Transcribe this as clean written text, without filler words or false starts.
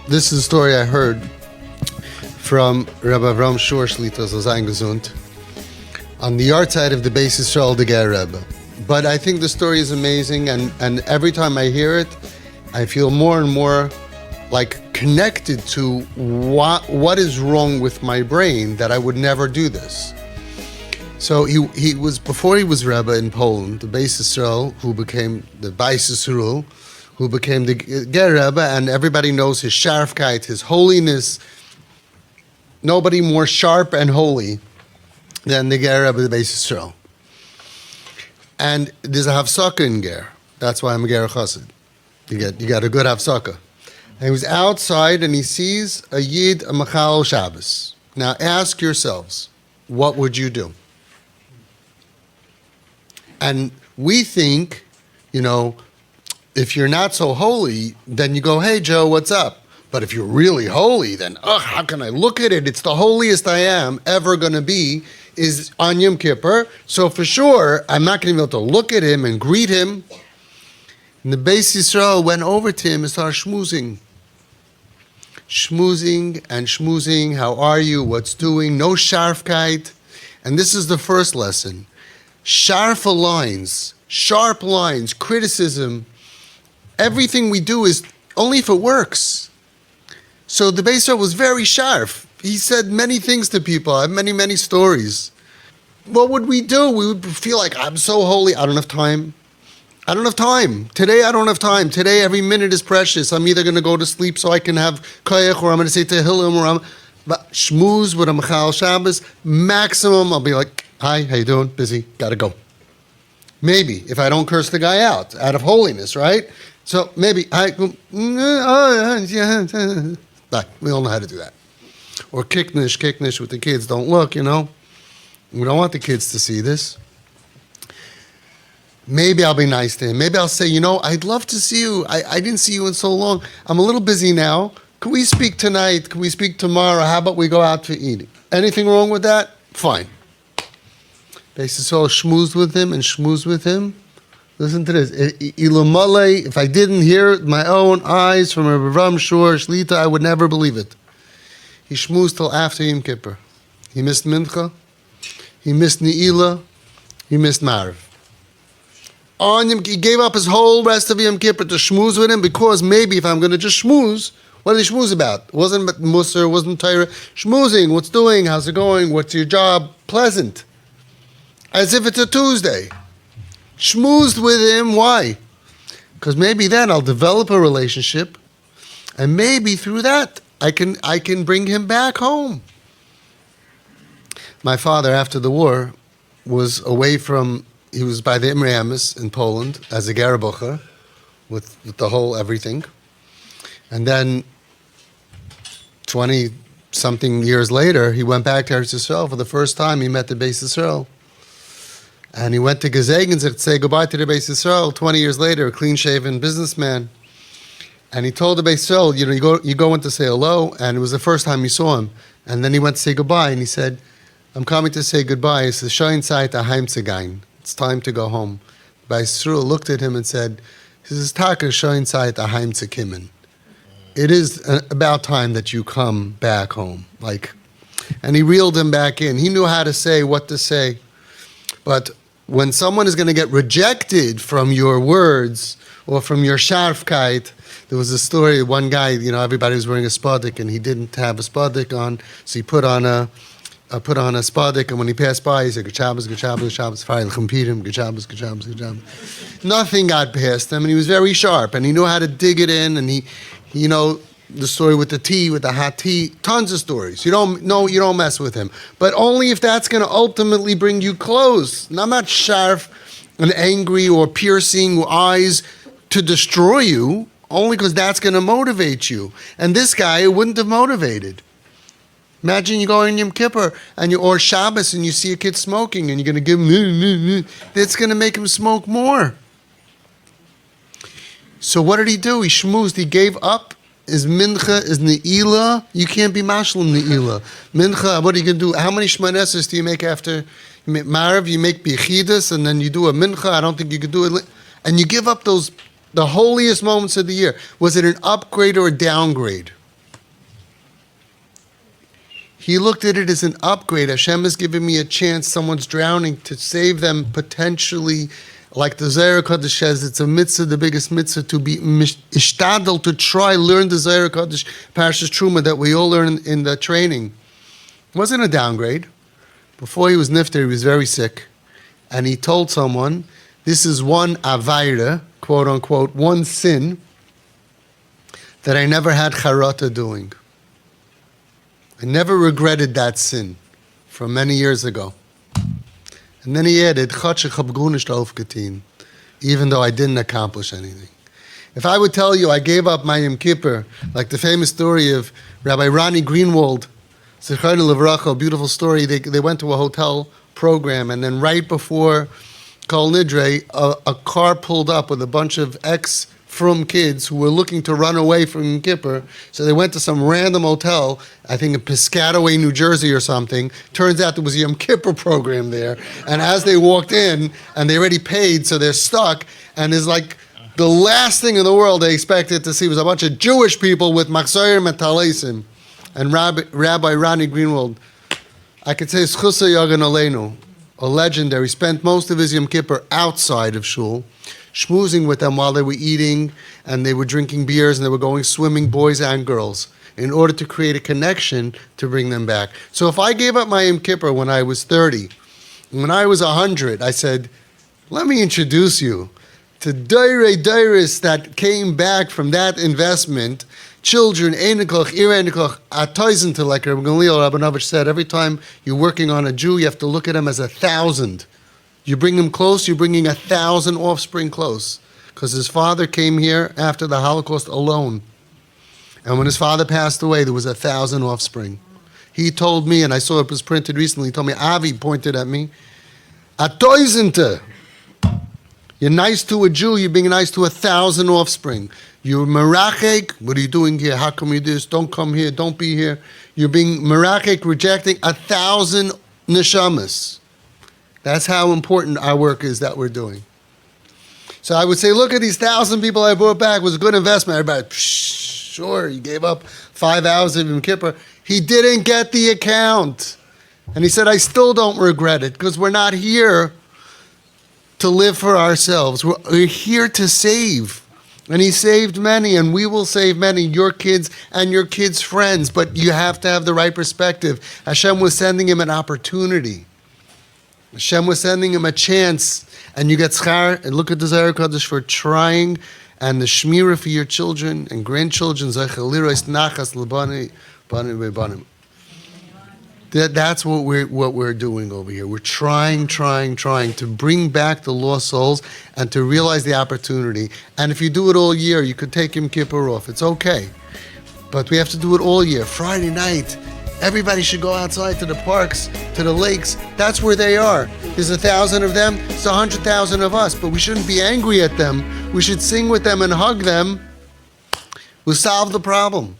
This is a story I heard from Rabbi Avram Shor Shlita Zayin Gesund on the yard side of the Beis Yisrael the Ger Rebbe. But I think the story is amazing, and every time I hear it, I feel more and more like connected to what is wrong with my brain that I would never do this. So he was, before he was Rebbe in Poland, the Beis Yisrael, who became the Beis Yisrael, who became the Ger Rebbe, and everybody knows his sharfkeit, his holiness. Nobody more sharp and holy than the Ger Rebbe, the Beis Yisrael. And there's a Havsaka in Ger. That's why I'm a Ger Chassid. You got a good Havsaka. And he was outside and he sees a Yid, a Machal Shabbos. Now ask yourselves, what would you do? And we think, if you're not so holy, then you go, hey, Joe, what's up? But if you're really holy, then, how can I look at it? It's the holiest I am ever going to be is on Yom Kippur. So for sure, I'm not going to be able to look at him and greet him. And the Beis Yisrael went over to him and started schmoozing. Schmoozing and schmoozing. How are you? What's doing? No sharfkeit. And this is the first lesson. Sharp lines, criticism. Everything we do is only if it works. So the Beis Yisrael was very sharp. He said many things to people. I have many, many stories. What would we do? We would feel like, I'm so holy. I don't have time. Today, I don't have time. Today, every minute is precious. I'm either going to go to sleep so I can have koyach, or I'm going to say Tehillim, but shmooze with a Machal Shabbos, maximum, I'll be like, hi, how you doing? Busy, gotta go. Maybe, if I don't curse the guy out of holiness, right? So maybe, bye. We all know how to do that. Or kicknish with the kids. Don't look, We don't want the kids to see this. Maybe I'll be nice to him. Maybe I'll say, I'd love to see you. I didn't see you in so long. I'm a little busy now. Can we speak tonight? Can we speak tomorrow? How about we go out to eat? Anything wrong with that? Fine. Beis Yisrael schmoozed with him. Listen to this. If I didn't hear it with my own eyes from Rabbi Avram Shor Shlita, I would never believe it. He schmoozed till after Yom Kippur. He missed Mincha. He missed Ne'ilah. He missed Mariv. He gave up his whole rest of Yom Kippur to schmooze with him, because maybe if I'm going to just schmooze, what did he schmooze about? It wasn't Musar, it wasn't Torah. Schmoozing, what's doing, how's it going, what's your job? Pleasant. As if it's a Tuesday. Schmoozed with him, why? Because maybe then I'll develop a relationship, and maybe through that I can bring him back home. My father, after the war, was he was by the Imre Amis in Poland as a Garabucher with the whole everything. And then 20-something years later, he went back to Eretz Yisrael. For the first time, he met the Beis Yisrael. And he went to Gezegens to say goodbye to the Beis Yisrael. 20 years later, a clean-shaven businessman. And he told the Beis Yisrael, you go in to say hello, and it was the first time he saw him. And then he went to say goodbye, and he said, I'm coming to say goodbye. He says, Shoin Zeit aheim zu gehen. It's time to go home. Beis Yisrael looked at him and said, this is Taka Shoin Zeit aheim zu kimmen. It is about time that you come back home. And he reeled him back in. He knew how to say what to say. But when someone is going to get rejected from your words or from your sharfkeit, there was a story, one guy, everybody was wearing a spadik and he didn't have a spadik on, so he put on a spadik, and when he passed by, he said, Good Shabbos, fine, Champirim, Good Shabbos. Nothing got past him, and he was very sharp, and he knew how to dig it in, and he the story with the tea, with the hot tea, tons of stories. You don't mess with him. But only if that's going to ultimately bring you close. Not much sharp and angry or piercing eyes to destroy you, only because that's going to motivate you. And this guy, it wouldn't have motivated. Imagine you go in Yom Kippur or Shabbos and you see a kid smoking and you're going to give him, that's going to make him smoke more. So what did he do? He schmoozed. He gave up his mincha, his ne'ilah. You can't be mashal ne'ilah. Mincha, what are you going to do? How many shmaneses do you make after you make Marav? You make bichidas and then you do a mincha. I don't think you could do it. And you give up the holiest moments of the year. Was it an upgrade or a downgrade? He looked at it as an upgrade. Hashem has given me a chance. Someone's drowning, to save them potentially. Like the Zohar Kodesh says, it's a mitzvah, the biggest mitzvah, to be ishtadel, to try, learn the Zohar Kodesh, Parshas Truma, that we all learn in the training. It wasn't a downgrade. Before he was nifter, he was very sick. And he told someone, this is one avaira, quote unquote, one sin, that I never had charata doing. I never regretted that sin from many years ago. And then he added, even though I didn't accomplish anything. If I would tell you I gave up my Yom Kippur, like the famous story of Rabbi Ronnie Greenwald, Zichrono Livracha, a beautiful story, they went to a hotel program, and then right before Kol Nidre, a car pulled up with a bunch of ex-frum kids who were looking to run away from Yom Kippur. So they went to some random hotel, I think in Piscataway, New Jersey or something. Turns out there was a Yom Kippur program there. And as they walked in, and they already paid, so they're stuck, and there's like the last thing in the world they expected to see was a bunch of Jewish people with machzorim and talesim. And Rabbi Ronnie Greenwald, I could say, Schusa Yagan Aleinu, a legendary, spent most of his Yom Kippur outside of shul, schmoozing with them while they were eating, and they were drinking beers, and they were going swimming, boys and girls, in order to create a connection to bring them back. So if I gave up my Yom Kippur when I was 30, when I was 100, I said, let me introduce you to Dairis that came back from that investment. Children, Einikoch, Irenikoch, Atoizinta, like Rabbi Gamliel Rabinovich said, every time you're working on a Jew, you have to look at him as 1,000. You bring him close, you're bringing 1,000 offspring close. Because his father came here after the Holocaust alone. And when his father passed away, there was 1,000 offspring. He told me, and I saw it was printed recently, he told me, Avi pointed at me, Atoizinta. You're nice to a Jew, you're being nice to 1,000 offspring. You're merachek, what are you doing here? How come you do this? Don't come here, don't be here. You're being merachek, rejecting 1,000 neshamas. That's how important our work is that we're doing. So I would say, look at these 1,000 people I brought back. It was a good investment. Everybody, sure, he gave up 5 hours of Yom Kippur. He didn't get the account. And he said, I still don't regret it, because we're not here to live for ourselves. We're here to save. And he saved many, and we will save many, your kids and your kids' friends. But you have to have the right perspective. Hashem was sending him an opportunity. Hashem was sending him a chance. And you get schar, and look at the Zohar Kodesh for trying, and the shmira for your children and grandchildren. That's what we're doing over here. We're trying to bring back the lost souls and to realize the opportunity. And if you do it all year, you could take Yom Kippur off. It's okay. But we have to do it all year. Friday night, everybody should go outside to the parks, to the lakes. That's where they are. There's 1,000 of them. It's 100,000 of us. But we shouldn't be angry at them. We should sing with them and hug them. We'll solve the problem.